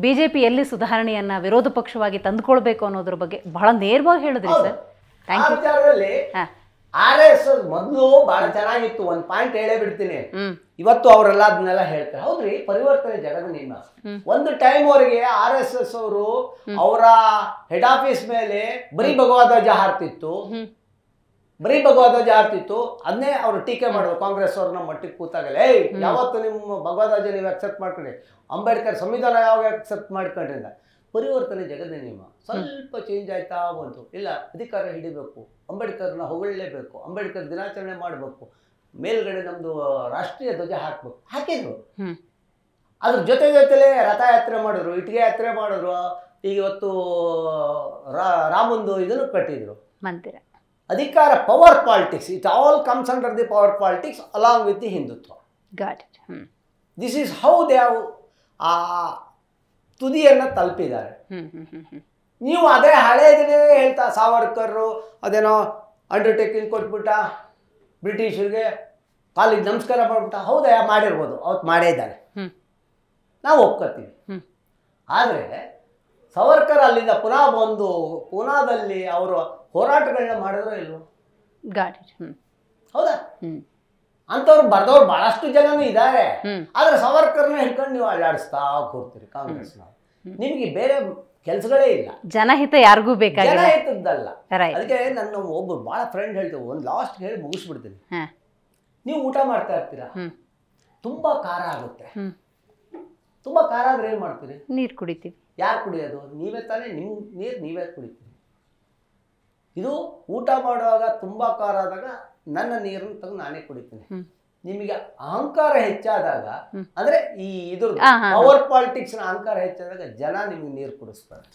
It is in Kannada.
ಬಿಜೆಪಿ ಎಲ್ಲಿ ಸುಧಾರಣೆಯನ್ನ ವಿರೋಧ ಪಕ್ಷವಾಗಿ ತಂದುಕೊಳ್ಬೇಕು ಅನ್ನೋದ್ರ ಬಗ್ಗೆ ಬಹಳ ನೇರವಾಗಿ ಹೇಳಿದ್ರಿ ಸರ್. Thank you. RSS ಮೊದಲು ಬಹಳ ಚೆನ್ನಾಗಿತ್ತು. ಒಂದು ಪಾಯಿಂಟ್ ಹೇಳೇ ಬಿಡ್ತೀನಿ. ಇವತ್ತು ಅವರೆಲ್ಲ ಅದನ್ನೆಲ್ಲ ಹೇಳ್ತಾರೆ. ಹೌದ್ರಿ, ಪರಿವರ್ತನೆ ಜಗದ ನಿಯಮ. ಒಂದು ಟೈಮ್ ಅವರಿಗೆ RSS ಅವರು ಅವರ ಹೆಡ್ ಆಫೀಸ್ ಮೇಲೆ ಬರೀ ಭಗವಧ್ವಜ ಹಾರ್ತಿತ್ತು, ಅದನ್ನೇ ಅವರು ಟೀಕೆ ಮಾಡೋದು. ಕಾಂಗ್ರೆಸ್ ಅವ್ರನ್ನ ಮಟ್ಟಿಗೆ ಕೂತಾಗಲ್ಲ, ಯಾವತ್ತು ನಿಮ್ಮ ಭಗವಧ್ವಜ ನೀವು ಅಕ್ಸೆಪ್ಟ್ ಮಾಡ್ಕೊಂಡ್ರಿ, ಅಂಬೇಡ್ಕರ್ ಸಂವಿಧಾನ ಯಾವಾಗ ಅಕ್ಸೆಪ್ಟ್ ಮಾಡ್ಕೊಂಡ್ರಿಂದ. ಪರಿವರ್ತನೆ ಜಗದ ನಿಯಮ. ಸ್ವಲ್ಪ ಚೇಂಜ್ ಆಯ್ತಾ ಬಂತು. ಇಲ್ಲ, ಅಧಿಕಾರ ಹಿಡಿಬೇಕು, ಅಂಬೇಡ್ಕರ್ನ ಹೊಗಳಲೇಬೇಕು, ಅಂಬೇಡ್ಕರ್ ದಿನಾಚರಣೆ ಮಾಡಬೇಕು, ಮೇಲ್ಗಡೆ ನಮ್ದು ರಾಷ್ಟ್ರೀಯ ಧ್ವಜ ಹಾಕ್ಬೇಕು. ಹಾಕಿದ್ರು. ಅದ್ರ ಜೊತೆಲೇ ರಥಯಾತ್ರೆ ಮಾಡಿದ್ರು, ಇಟ್ಟಿಗೆ ಯಾತ್ರೆ ಮಾಡಿದ್ರು. ಈಗ ಇವತ್ತು ರಾಮಂದು ಇದನ್ನು ಕಟ್ಟಿದ್ರು, ಮಂದಿರ. ಅಧಿಕಾರ, power politics, it all comes under the power politics along with the Hindutva. This is how they have ಆ ತುದಿಯನ್ನು ತಲುಪಿದ್ದಾರೆ. ನೀವು ಅದೇ ಹಳೇದನ್ನೇ ಹೇಳ್ತಾ, ಸಾವರ್ಕರ್ ಅದೇನೋ ಅಂಡರ್ಟೇಕಿಂಗ್ ಕೊಟ್ಬಿಟ್ಟ, ಬ್ರಿಟಿಷರಿಗೆ ಕಾಲಿಗೆ ನಮಸ್ಕಾರ ಮಾಡ್ಬಿಟ್ಟ. ಹೌದಾ, ಮಾಡಿರ್ಬೋದು, ಅವತ್ತು ಮಾಡೇ ಇದ್ದಾನೆ, ನಾವು ಒಪ್ಕೋತೀವಿ. ಆದರೆ ಸಾವರ್ಕರ್ ಅಲ್ಲಿಂದ ಪುನಃ ಬಂದು ಪೂನಾದಲ್ಲಿ ಅವರು ಹೋರಾಟಗಳನ್ನ ಮಾಡಿದ್ರೋ ಇಲ್ವೋ? ಹೌದಾ? ಅಂಥವ್ರು ಬರ್ದವ್ರು ಬಹಳಷ್ಟು ಜನನೂ ಇದ್ದಾರೆ. ಆದ್ರೆ ಸಾವರ್ಕರ್ನ ಹಿಡ್ಕೊಂಡು ನೀವು ಅಲ್ಲಾಡಿಸ್ತಾ ಕೂರ್ತೀರಿ ಕಾಂಗ್ರೆಸ್ನವ್ರು. ನಿಮಗೆ ಬೇರೆ ಕೆಲಸಗಳೇ ಇಲ್ಲ. ಜನಹಿತ ಯಾರಿಗೂ ಬೇಕಾಗಿಲ್ಲ, ಜನಹಿತದ್ದಲ್ಲ. ಅದಕ್ಕೆ ನನ್ನ ಒಬ್ಬರು ಭಾಳ ಫ್ರೆಂಡ್ ಹೇಳ್ತೇವೆ, ಒಂದು ಲಾಸ್ಟ್ ಹೇಳಿ ಮುಗಿಸ್ಬಿಡ್ತೀನಿ. ನೀವು ಊಟ ಮಾಡ್ತಾ ಇರ್ತೀರಾ, ತುಂಬಾ ಖಾರ ಆಗುತ್ತೆ. ತುಂಬಾ ಖಾರ ಆದ್ರೆ ಏನ್ ಮಾಡ್ತೀರಿ? ನೀರು ಕುಡಿತೀವಿ. ಯಾರು ಕುಡಿಯೋದು? ನೀವೇ ತಾನೇ. ನಿಮ್ಮ ನೀರು ನೀವೇ ಕುಡಿತೀರಿ. ಇದು ಊಟ ಮಾಡುವಾಗ ತುಂಬಾ ಖಾರ ಆದಾಗ ನನ್ನ ನೀರನ್ನು ತೆಗೆದು ನಾನೇ ಕುಡಿತೀನಿ. ನಿಮಗೆ ಅಹಂಕಾರ ಹೆಚ್ಚಾದಾಗ, ಅಂದ್ರೆ ಈ ಇದ್ರ ಪವರ್ ಪಾಲಿಟಿಕ್ಸ್ ನ ಅಹಂಕಾರ ಹೆಚ್ಚಾದಾಗ ಜನ ನಿಮ್ಗೆ ನೀರು ಕುಡಿಸ್ತಾರೆ.